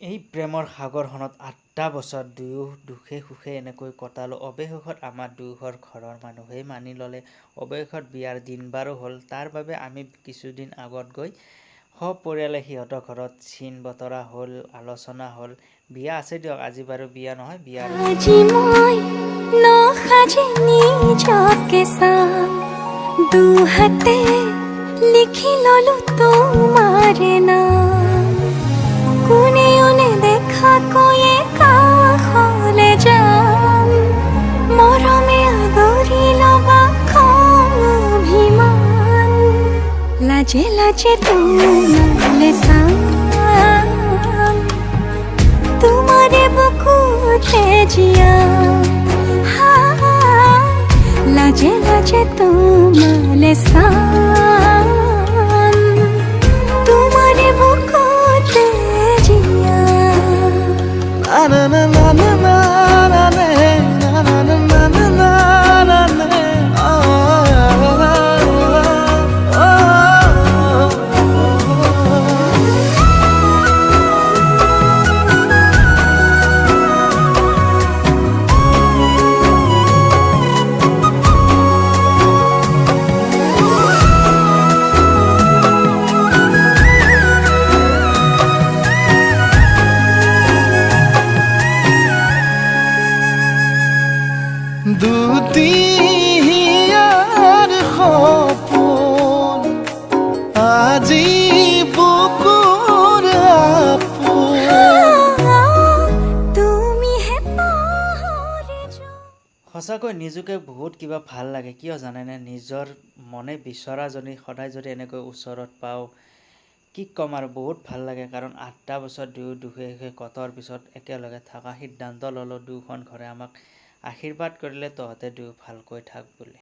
এই প্ৰেমৰ সাগৰখনত ৮টা বছৰ দুয়ো দুখে সুখে এনেকৈ কটালো। অৱশেষত আমাৰ দুয়োঘৰ ঘৰৰ মানুহে মানি ল'লে। অৱশেষত বিয়াৰ দিন বাৰো হ'ল। তাৰ বাবে আমি কিছুদিন আগত গৈ সপৰিয়ালে সিহঁতৰ ঘৰত চিন বতৰা হ'ল, আলোচনা হ'ল। বিয়া আছে দিয়ক, আজি বাৰু বিয়া নহয়, বিয়াৰ আজি মই নসাজি নিজকে চাম, দুহাতে লিখি ললো তোমাৰ নাম। কোনেও নেদেখাকৈয়ে কাষলে যাম, মৰমে আদৰি ল'বা খং অভিমান। লাজে লাজে তোমালে চাম, তোমাৰে বুকুতে জীয়াম। লাজে লাজে তোমালে চাম, তোমাৰে বুকুতে দুটিয়াৰ সপোন আজি বুকুৰ তুমিহে পাহৰি যোৱা। সঁচাকৈ নিজকে বহুত কিবা ভাল লাগে। কিয় জানেনে? নিজৰ মনে বিচৰাজনী সদায় যদি এনেকৈ ওচৰত পাওঁ, কি ক'ম আৰু, বহুত ভাল লাগে। কাৰণ ৮টা বছৰ দুয়ো দুখে সুখে কটোৱাৰ পিছত একেলগে থকা সিদ্ধান্ত ল'লোঁ। দুয়োখন ঘৰে আমাক আশীৰ্বাদ কৰিলে, তহঁতে দুয়ো ভালকৈ থাক বুলি।